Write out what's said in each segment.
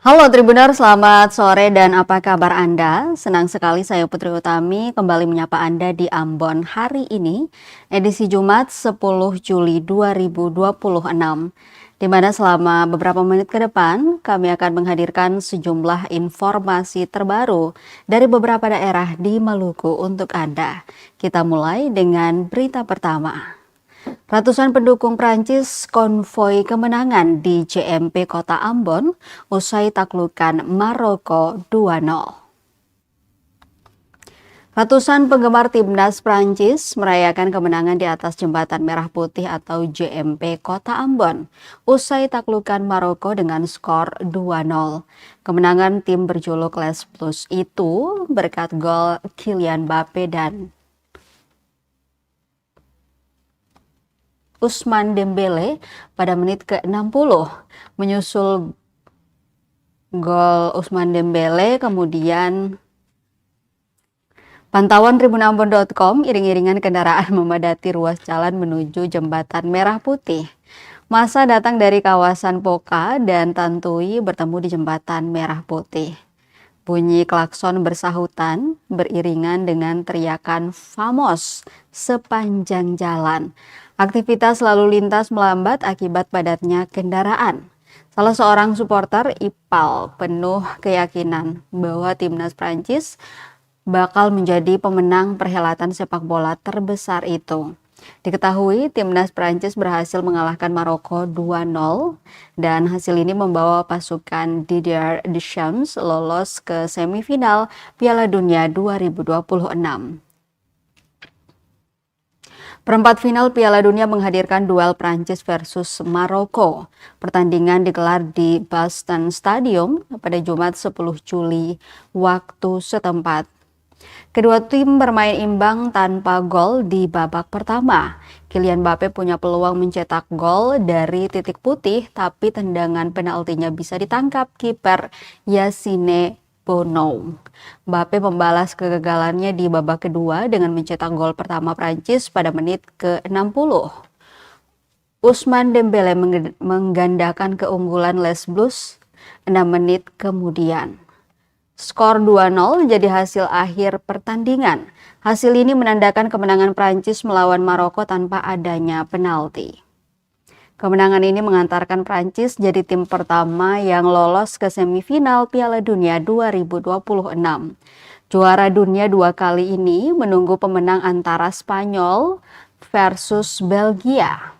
Halo Tribuners, selamat sore dan apa kabar Anda? Senang sekali saya Putri Utami kembali menyapa Anda di Ambon hari ini, edisi Jumat 10 Juli 2026. Di mana selama beberapa menit ke depan, kami akan menghadirkan sejumlah informasi terbaru dari beberapa daerah di Maluku untuk Anda. Kita mulai dengan berita pertama. Ratusan pendukung Prancis konvoi kemenangan di JMP Kota Ambon usai taklukan Maroko 2-0. Ratusan penggemar timnas Prancis merayakan kemenangan di atas Jembatan Merah Putih atau JMP Kota Ambon usai taklukan Maroko dengan skor 2-0. Kemenangan tim berjuluk Les Bleus itu berkat gol Kylian Mbappe dan Ousmane Dembele pada menit ke-60. Menyusul gol Ousmane Dembele, kemudian pantauan tribunambon.com, iring-iringan kendaraan memadati ruas jalan menuju Jembatan Merah Putih. Massa datang dari kawasan Poka dan Tantui bertemu di Jembatan Merah Putih. Bunyi klakson bersahutan beriringan dengan teriakan "Vamos" sepanjang jalan. Aktivitas lalu lintas melambat akibat padatnya kendaraan. Salah seorang supporter IPAL penuh keyakinan bahwa timnas Prancis bakal menjadi pemenang perhelatan sepak bola terbesar itu. Diketahui timnas Prancis berhasil mengalahkan Maroko 2-0 dan hasil ini membawa pasukan Didier Deschamps lolos ke semifinal Piala Dunia 2026. Perempat final Piala Dunia menghadirkan duel Prancis versus Maroko. Pertandingan digelar di Boston Stadium pada Jumat 10 Juli waktu setempat. Kedua tim bermain imbang tanpa gol di babak pertama. Kylian Mbappe punya peluang mencetak gol dari titik putih, tapi tendangan penaltinya bisa ditangkap kiper Yassine Bono. Mbappe membalas kegagalannya di babak kedua dengan mencetak gol pertama Prancis pada menit ke-60. Ousmane Dembele menggandakan keunggulan Les Bleus 6 menit kemudian. Skor 2-0 jadi hasil akhir pertandingan. Hasil ini menandakan kemenangan Prancis melawan Maroko tanpa adanya penalti. Kemenangan ini mengantarkan Prancis jadi tim pertama yang lolos ke semifinal Piala Dunia 2026. Juara dunia 2 kali ini menunggu pemenang antara Spanyol versus Belgia.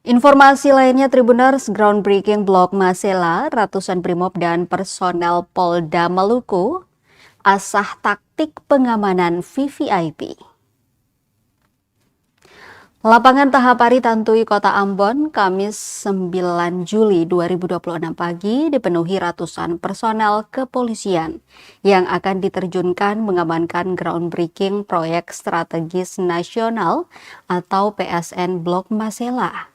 Informasi lainnya Tribuners, groundbreaking Blok Masela, ratusan brimob dan personel Polda Maluku asah taktik pengamanan VVIP. Lapangan Tahapari Tantui Kota Ambon, Kamis 9 Juli 2026 pagi dipenuhi ratusan personel kepolisian yang akan diterjunkan mengamankan groundbreaking proyek strategis nasional atau PSN Blok Masela.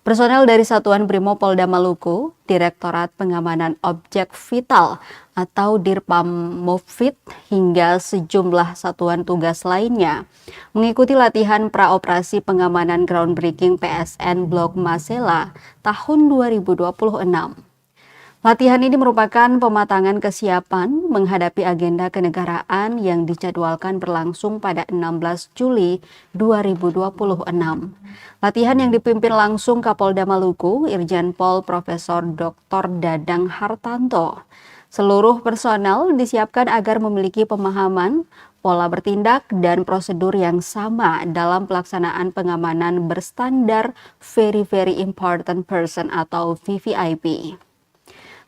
Personel dari Satuan Brimob Polda Maluku, Direktorat Pengamanan Objek Vital atau Dirpammovit hingga sejumlah satuan tugas lainnya mengikuti latihan praoperasi pengamanan groundbreaking PSN Blok Masela tahun 2026. Latihan ini merupakan pematangan kesiapan menghadapi agenda kenegaraan yang dijadwalkan berlangsung pada 16 Juli 2026. Latihan yang dipimpin langsung Kapolda Maluku, Irjen Pol Profesor Dr. Dadang Hartanto. Seluruh personel disiapkan agar memiliki pemahaman, pola bertindak, dan prosedur yang sama dalam pelaksanaan pengamanan berstandar Very Important Person atau VVIP.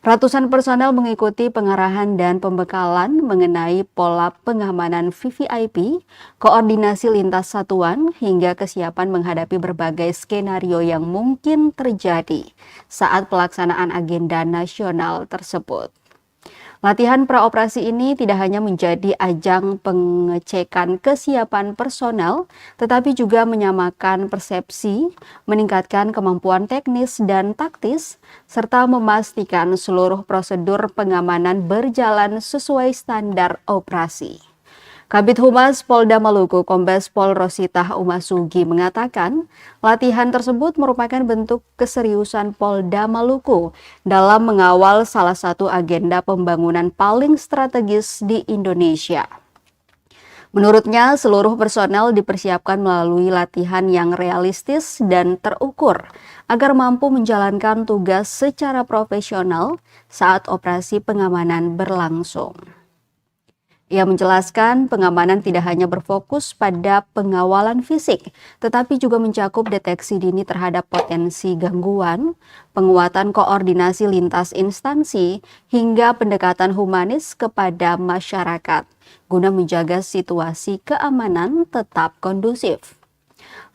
Ratusan personel mengikuti pengarahan dan pembekalan mengenai pola pengamanan VVIP, koordinasi lintas satuan, hingga kesiapan menghadapi berbagai skenario yang mungkin terjadi saat pelaksanaan agenda nasional tersebut. Latihan praoperasi ini tidak hanya menjadi ajang pengecekan kesiapan personel, tetapi juga menyamakan persepsi, meningkatkan kemampuan teknis dan taktis, serta memastikan seluruh prosedur pengamanan berjalan sesuai standar operasi. Kabid Humas Polda Maluku, Kombes Pol Rositah Umasugi mengatakan, latihan tersebut merupakan bentuk keseriusan Polda Maluku dalam mengawal salah satu agenda pembangunan paling strategis di Indonesia. Menurutnya, seluruh personel dipersiapkan melalui latihan yang realistis dan terukur agar mampu menjalankan tugas secara profesional saat operasi pengamanan berlangsung. Ia menjelaskan pengamanan tidak hanya berfokus pada pengawalan fisik, tetapi juga mencakup deteksi dini terhadap potensi gangguan, penguatan koordinasi lintas instansi, hingga pendekatan humanis kepada masyarakat, guna menjaga situasi keamanan tetap kondusif.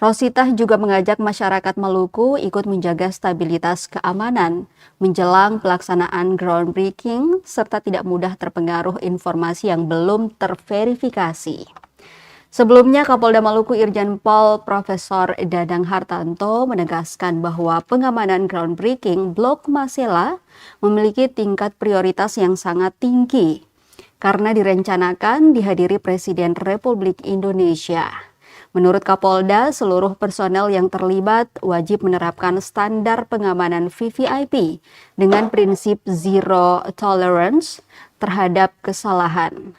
Rositah juga mengajak masyarakat Maluku ikut menjaga stabilitas keamanan, menjelang pelaksanaan groundbreaking, serta tidak mudah terpengaruh informasi yang belum terverifikasi. Sebelumnya, Kapolda Maluku Irjen Pol Profesor Dadang Hartanto menegaskan bahwa pengamanan groundbreaking Blok Masela memiliki tingkat prioritas yang sangat tinggi, karena direncanakan dihadiri Presiden Republik Indonesia. Menurut Kapolda, seluruh personel yang terlibat wajib menerapkan standar pengamanan VVIP dengan prinsip zero tolerance terhadap kesalahan.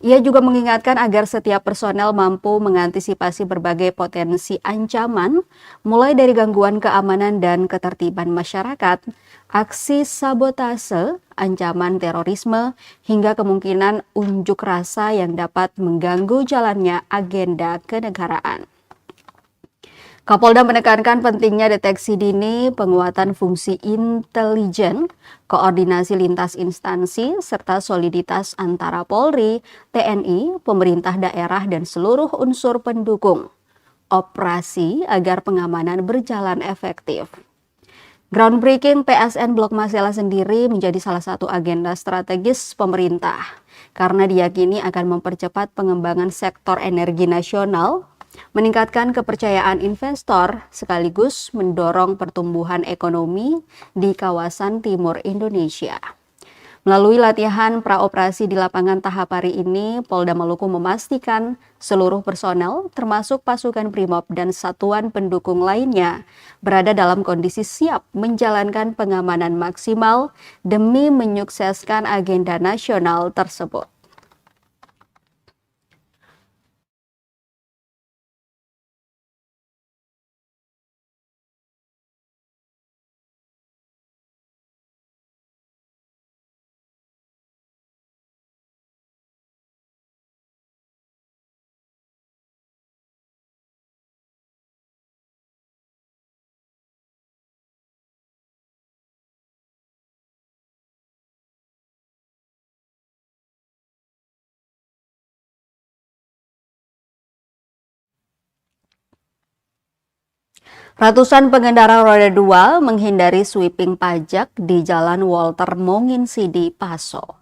Ia juga mengingatkan agar setiap personel mampu mengantisipasi berbagai potensi ancaman, mulai dari gangguan keamanan dan ketertiban masyarakat, aksi sabotase, ancaman terorisme, hingga kemungkinan unjuk rasa yang dapat mengganggu jalannya agenda kenegaraan. Kapolda menekankan pentingnya deteksi dini, penguatan fungsi intelijen, koordinasi lintas instansi, serta soliditas antara Polri, TNI, pemerintah daerah, dan seluruh unsur pendukung operasi agar pengamanan berjalan efektif. Groundbreaking PSN Blok Masela sendiri menjadi salah satu agenda strategis pemerintah karena diyakini akan mempercepat pengembangan sektor energi nasional, meningkatkan kepercayaan investor, sekaligus mendorong pertumbuhan ekonomi di kawasan timur Indonesia. Melalui latihan praoperasi di lapangan tahap hari ini, Polda Maluku memastikan seluruh personel, termasuk pasukan Brimob dan satuan pendukung lainnya, berada dalam kondisi siap menjalankan pengamanan maksimal demi menyukseskan agenda nasional tersebut. Ratusan pengendara roda 2 menghindari sweeping pajak di Jalan Walter Monginsidi, Paso.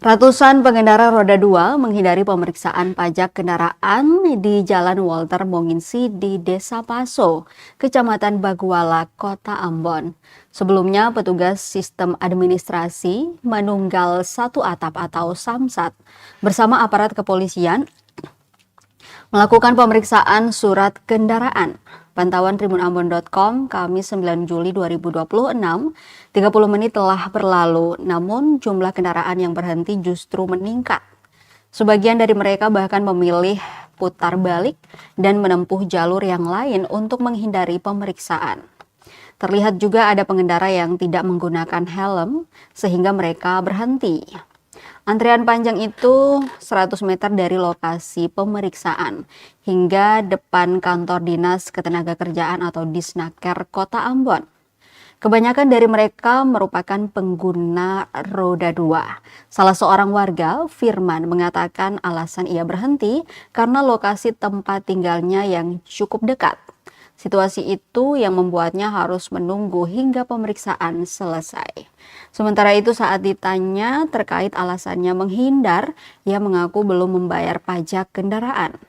Ratusan pengendara roda 2 menghindari pemeriksaan pajak kendaraan di Jalan Walter Monginsidi, Desa Paso, Kecamatan Baguala, Kota Ambon. Sebelumnya, petugas sistem administrasi manunggal satu atap atau Samsat bersama aparat kepolisian melakukan pemeriksaan surat kendaraan. Pantauan tribunambon.com, Kamis 9 Juli 2026, 30 menit telah berlalu, namun jumlah kendaraan yang berhenti justru meningkat. Sebagian dari mereka bahkan memilih putar balik dan menempuh jalur yang lain untuk menghindari pemeriksaan. Terlihat juga ada pengendara yang tidak menggunakan helm sehingga mereka berhenti. Antrian panjang itu 100 meter dari lokasi pemeriksaan hingga depan kantor Dinas Ketenagakerjaan atau Disnaker Kota Ambon. Kebanyakan dari mereka merupakan pengguna roda 2. Salah seorang warga, Firman, mengatakan alasan ia berhenti karena lokasi tempat tinggalnya yang cukup dekat. Situasi itu yang membuatnya harus menunggu hingga pemeriksaan selesai. Sementara itu saat ditanya terkait alasannya menghindar, ia mengaku belum membayar pajak kendaraan.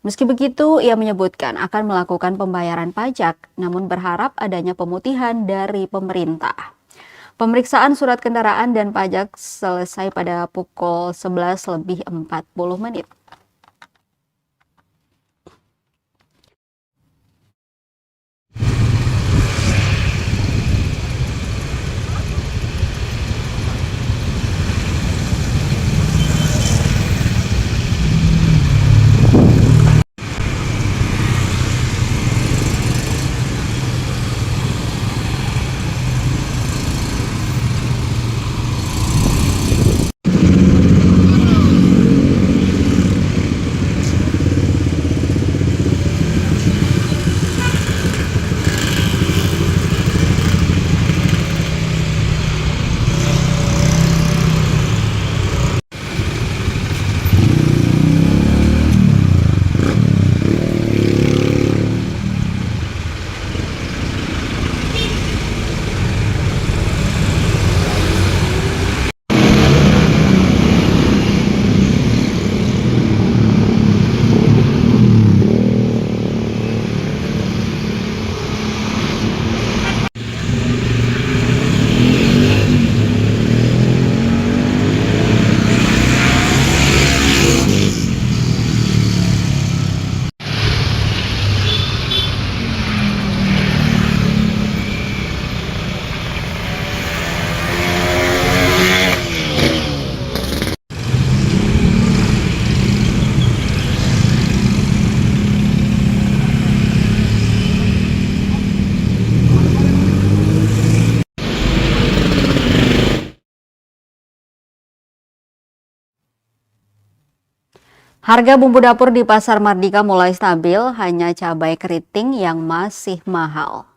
Meski begitu, ia menyebutkan akan melakukan pembayaran pajak, namun berharap adanya pemutihan dari pemerintah. Pemeriksaan surat kendaraan dan pajak selesai pada pukul 11:40. Harga bumbu dapur di Pasar Mardika mulai stabil, hanya cabai keriting yang masih mahal.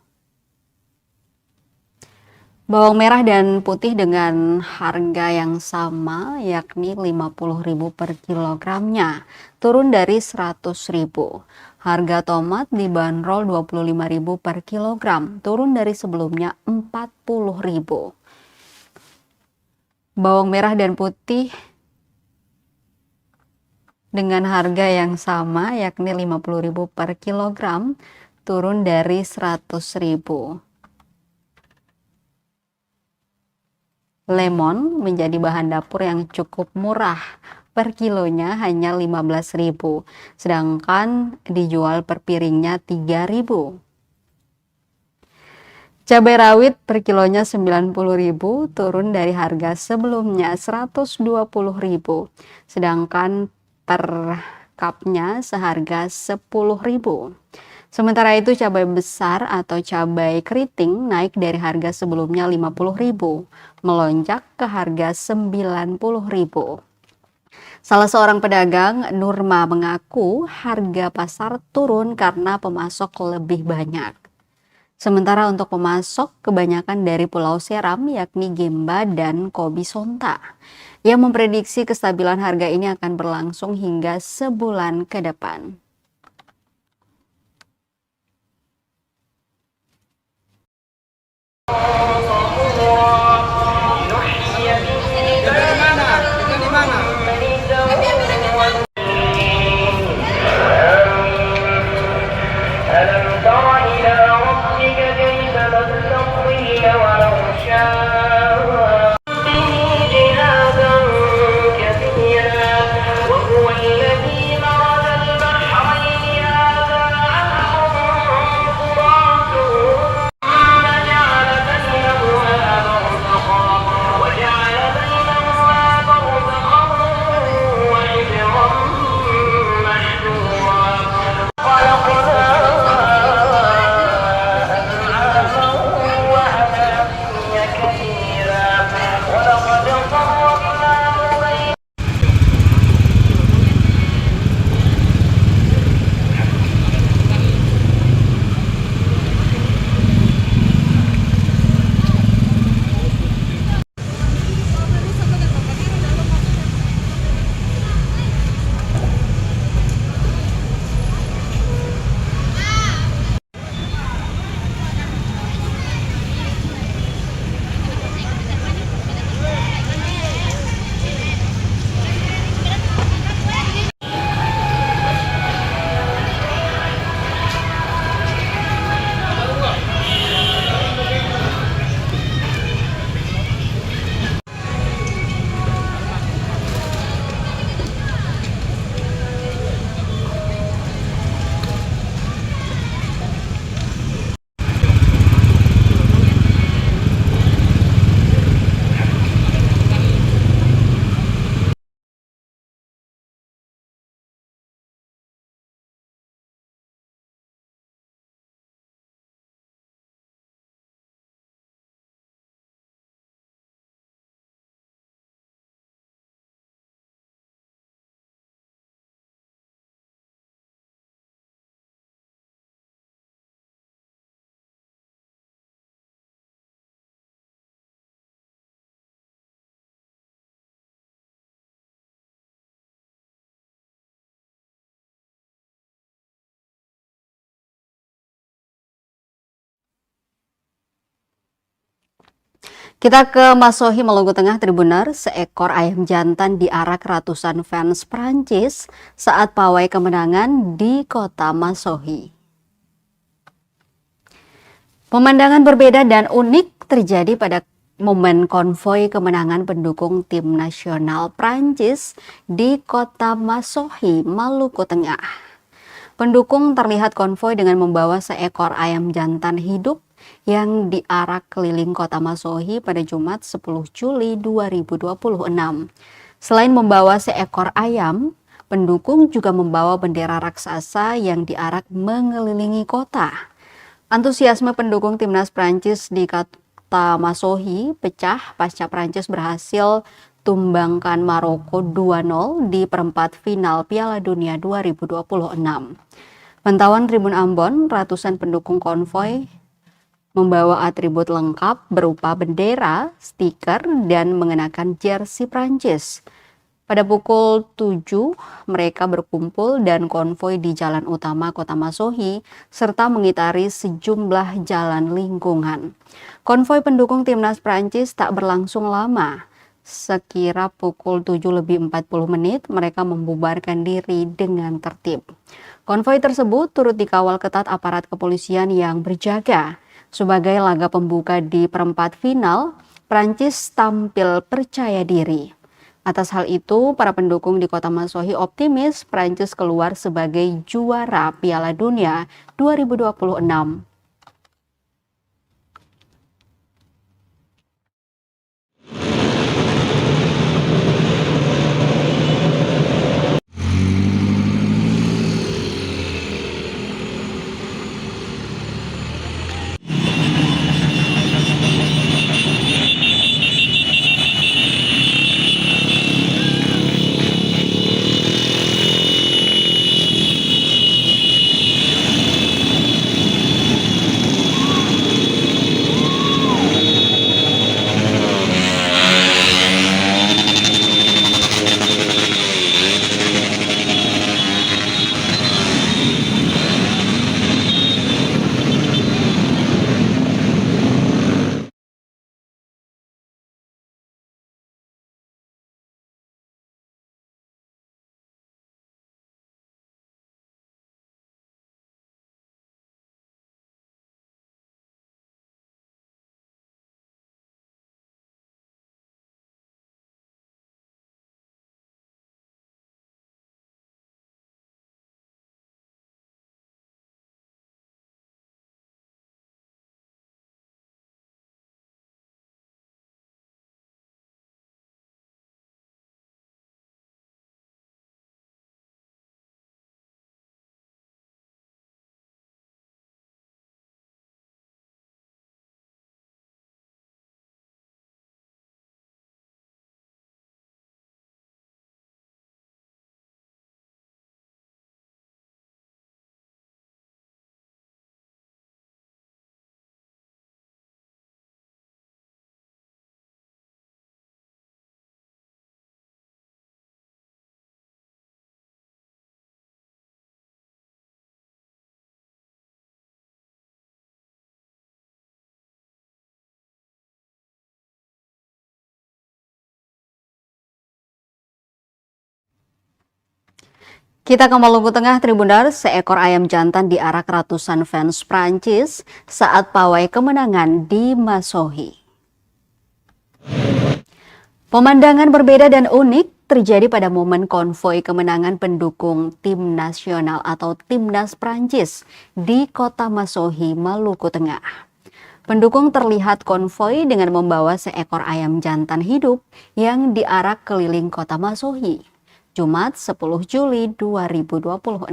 Bawang merah dan putih dengan harga yang sama, yakni Rp50.000 per kilogramnya, turun dari Rp100.000. Harga tomat dibanderol Rp25.000 per kilogram, turun dari sebelumnya Rp40.000. Bawang merah dan putih dengan harga yang sama, yakni Rp50.000 per kilogram, turun dari Rp100.000. Lemon menjadi bahan dapur yang cukup murah, per kilonya hanya Rp15.000, sedangkan dijual per piringnya Rp3.000. Cabai rawit per kilonya Rp90.000, turun dari harga sebelumnya Rp120.000, sedangkan per cupnya seharga Rp10.000. Sementara itu cabai besar atau cabai keriting naik dari harga sebelumnya Rp50.000, melonjak ke harga Rp90.000. Salah seorang pedagang, Nurma, mengaku harga pasar turun karena pemasok lebih banyak. Sementara untuk pemasok kebanyakan dari Pulau Seram, yakni Gemba dan Kobi Sonta. Ia memprediksi kestabilan harga ini akan berlangsung hingga sebulan ke depan. Kita ke Masohi, Maluku Tengah, Tribunner. Seekor ayam jantan diarak ratusan fans Prancis saat pawai kemenangan di kota Masohi. Pemandangan berbeda dan unik terjadi pada momen konvoi kemenangan pendukung tim nasional Prancis di kota Masohi, Maluku Tengah. Pendukung terlihat konvoi dengan membawa seekor ayam jantan hidup yang diarak keliling kota Masohi pada Jumat 10 Juli 2026. Selain membawa seekor ayam, pendukung juga membawa bendera raksasa yang diarak mengelilingi kota. Antusiasme pendukung timnas Prancis di kota Masohi pecah pasca Prancis berhasil tumbangkan Maroko 2-0 di perempat final Piala Dunia 2026. Pantauan Tribun Ambon, ratusan pendukung konvoi membawa atribut lengkap berupa bendera, stiker, dan mengenakan jersey Prancis. Pada pukul 7, mereka berkumpul dan konvoi di jalan utama kota Masohi, serta mengitari sejumlah jalan lingkungan. Konvoi pendukung timnas Prancis tak berlangsung lama. Sekira pukul 7:40, mereka membubarkan diri dengan tertib. Konvoi tersebut turut dikawal ketat aparat kepolisian yang berjaga. Sebagai laga pembuka di perempat final, Prancis tampil percaya diri. Atas hal itu, para pendukung di kota Masohi optimis Prancis keluar sebagai juara Piala Dunia 2026. Kita ke Maluku Tengah, Tribunner. Seekor ayam jantan diarak ratusan fans Prancis saat pawai kemenangan di Masohi. Pemandangan berbeda dan unik terjadi pada momen konvoi kemenangan pendukung tim nasional atau timnas Prancis di kota Masohi, Maluku Tengah. Pendukung terlihat konvoi dengan membawa seekor ayam jantan hidup yang diarak keliling kota Masohi. Jumat 10 Juli 2026.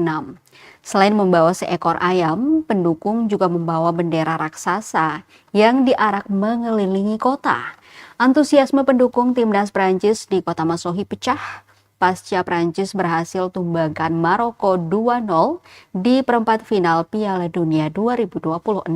Selain membawa seekor ayam, pendukung juga membawa bendera raksasa yang diarak mengelilingi kota. Antusiasme pendukung timnas Prancis di kota Masohi pecah pasca Prancis berhasil tumbangkan Maroko 2-0 di perempat final Piala Dunia 2026.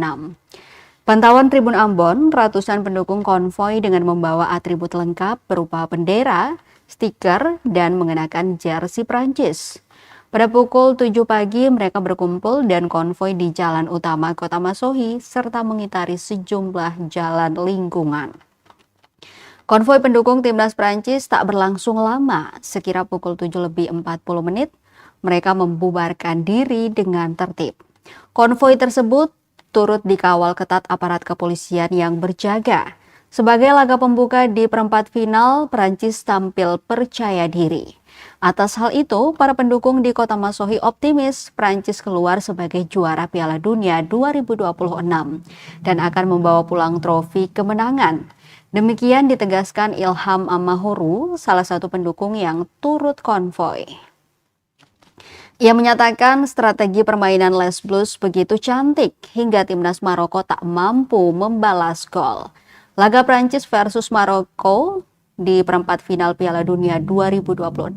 Pantauan Tribun Ambon, ratusan pendukung konvoi dengan membawa atribut lengkap berupa bendera, stiker, dan mengenakan jersey Prancis. Pada pukul 7 pagi, mereka berkumpul dan konvoi di jalan utama kota Masohi serta mengitari sejumlah jalan lingkungan. Konvoi pendukung timnas Prancis tak berlangsung lama. Sekira pukul 7:40, mereka membubarkan diri dengan tertib. Konvoi tersebut turut dikawal ketat aparat kepolisian yang berjaga. Sebagai laga pembuka di perempat final, Prancis tampil percaya diri. Atas hal itu, para pendukung di Kota Masohi optimis Prancis keluar sebagai juara Piala Dunia 2026 dan akan membawa pulang trofi kemenangan. Demikian ditegaskan Ilham Amahuru, salah satu pendukung yang turut konvoi. Ia menyatakan strategi permainan Les Bleus begitu cantik hingga timnas Maroko tak mampu membalas gol. Laga Prancis versus Maroko di perempat final Piala Dunia 2026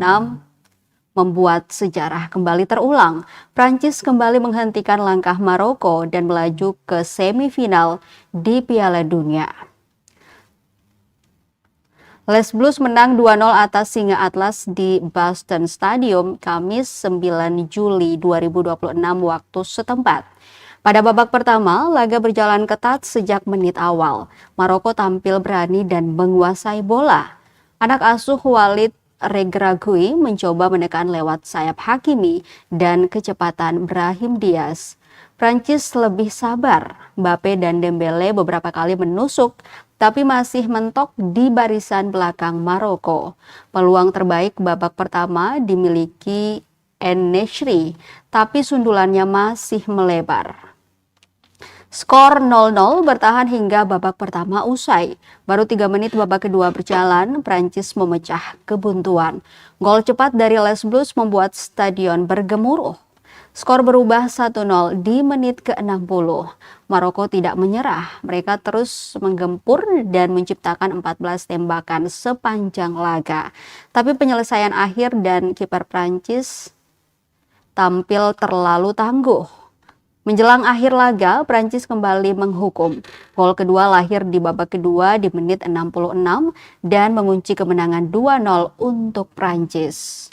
membuat sejarah kembali terulang. Prancis kembali menghentikan langkah Maroko dan melaju ke semifinal di Piala Dunia. Les Bleus menang 2-0 atas Singa Atlas di Boston Stadium Kamis 9 Juli 2026 waktu setempat. Pada babak pertama, laga berjalan ketat sejak menit awal. Maroko tampil berani dan menguasai bola. Anak asuh Walid Regragui mencoba menekan lewat sayap Hakimi dan kecepatan Brahim Diaz. Prancis lebih sabar. Mbappe dan Dembele beberapa kali menusuk, tapi masih mentok di barisan belakang Maroko. Peluang terbaik babak pertama dimiliki En-Nesyri, tapi sundulannya masih melebar. Skor 0-0 bertahan hingga babak pertama usai. Baru 3 menit babak kedua berjalan, Prancis memecah kebuntuan. Gol cepat dari Les Bleus membuat stadion bergemuruh. Skor berubah 1-0 di menit ke-60. Maroko tidak menyerah. Mereka terus menggempur dan menciptakan 14 tembakan sepanjang laga. Tapi penyelesaian akhir dan kiper Prancis tampil terlalu tangguh. Menjelang akhir laga, Prancis kembali menghukum. Gol kedua lahir di babak kedua di menit 66 dan mengunci kemenangan 2-0 untuk Prancis.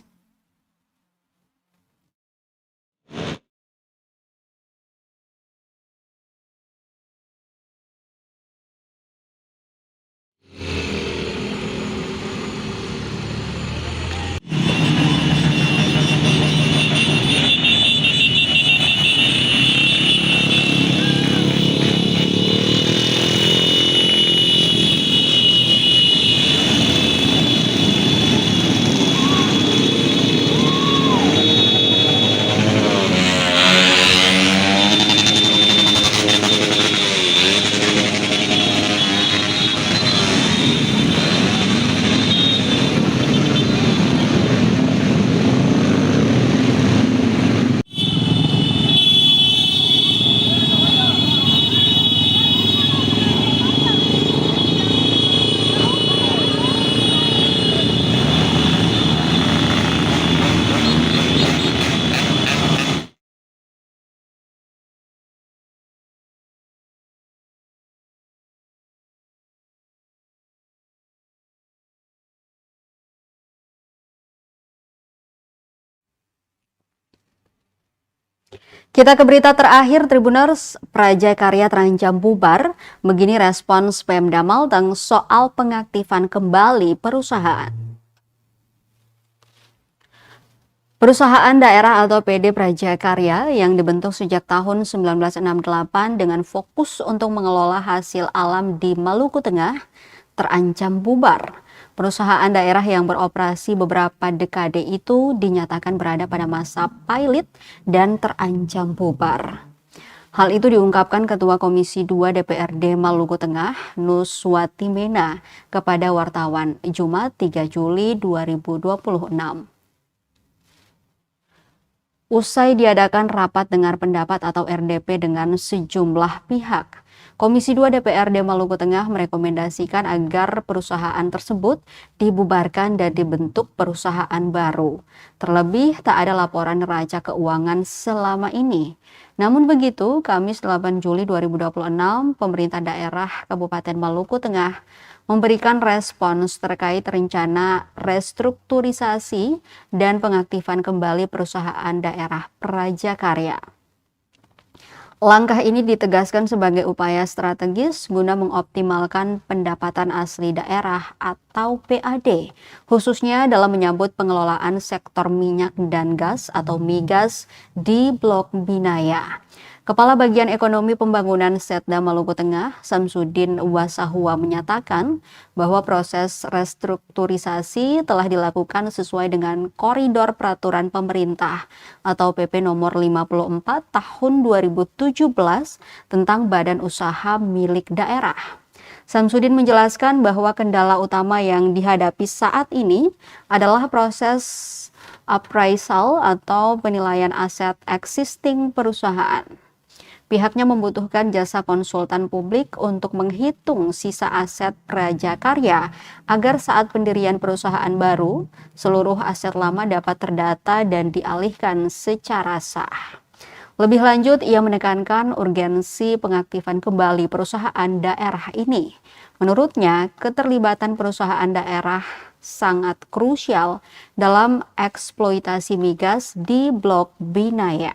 Kita ke berita terakhir, Tribuners. Prajakarya terancam bubar. Begini respons Pemda Malteng soal pengaktifan kembali perusahaan. Perusahaan daerah atau PD Prajakarya yang dibentuk sejak tahun 1968 dengan fokus untuk mengelola hasil alam di Maluku Tengah terancam bubar. Perusahaan daerah yang beroperasi beberapa dekade itu dinyatakan berada pada masa pilot dan terancam bubar. Hal itu diungkapkan Ketua Komisi 2 DPRD Maluku Tengah, Nuswati Mena, kepada wartawan Jumat 3 Juli 2026. Usai diadakan rapat dengar pendapat atau RDP dengan sejumlah pihak, Komisi 2 DPRD Maluku Tengah merekomendasikan agar perusahaan tersebut dibubarkan dan dibentuk perusahaan baru. Terlebih tak ada laporan neraca keuangan selama ini. Namun begitu, Kamis 8 Juli 2026, pemerintah daerah Kabupaten Maluku Tengah memberikan respons terkait rencana restrukturisasi dan pengaktifan kembali perusahaan daerah Prajakarya. Langkah ini ditegaskan sebagai upaya strategis guna mengoptimalkan pendapatan asli daerah atau PAD, khususnya dalam menyambut pengelolaan sektor minyak dan gas atau migas di Blok Binaya. Kepala Bagian Ekonomi Pembangunan Setda Maluku Tengah, Samsudin Wasahua menyatakan bahwa proses restrukturisasi telah dilakukan sesuai dengan koridor peraturan pemerintah atau PP nomor 54 tahun 2017 tentang badan usaha milik daerah. Samsudin menjelaskan bahwa kendala utama yang dihadapi saat ini adalah proses appraisal atau penilaian aset existing perusahaan. Pihaknya membutuhkan jasa konsultan publik untuk menghitung sisa aset praja karya agar saat pendirian perusahaan baru, seluruh aset lama dapat terdata dan dialihkan secara sah. Lebih lanjut, ia menekankan urgensi pengaktifan kembali perusahaan daerah ini. Menurutnya, keterlibatan perusahaan daerah sangat krusial dalam eksploitasi migas di Blok Binaya.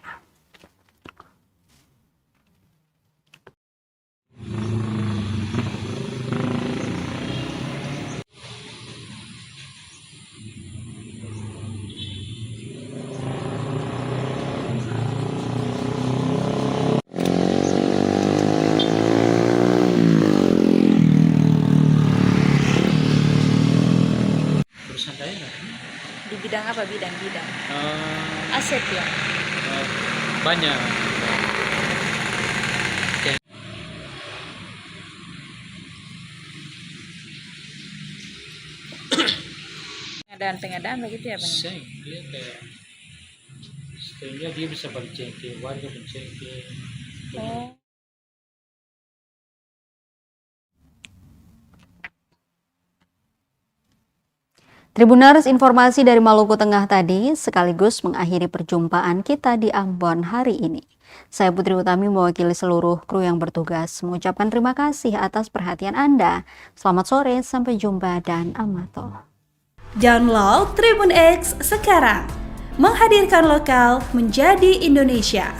Perusahaan daerah Di bidang apa? Bidang eh, aset ya. eh, banyak. Pengadaan begitu ya, Bang? Dia kayak sehingga dia bisa bercengke, warga bercengke. Oh. Tribuners, informasi dari Maluku Tengah tadi sekaligus mengakhiri perjumpaan kita di Ambon hari ini. Saya Putri Utami mewakili seluruh kru yang bertugas mengucapkan terima kasih atas perhatian Anda. Selamat sore, sampai jumpa dan amato. Download Tribun X sekarang, menghadirkan lokal menjadi Indonesia.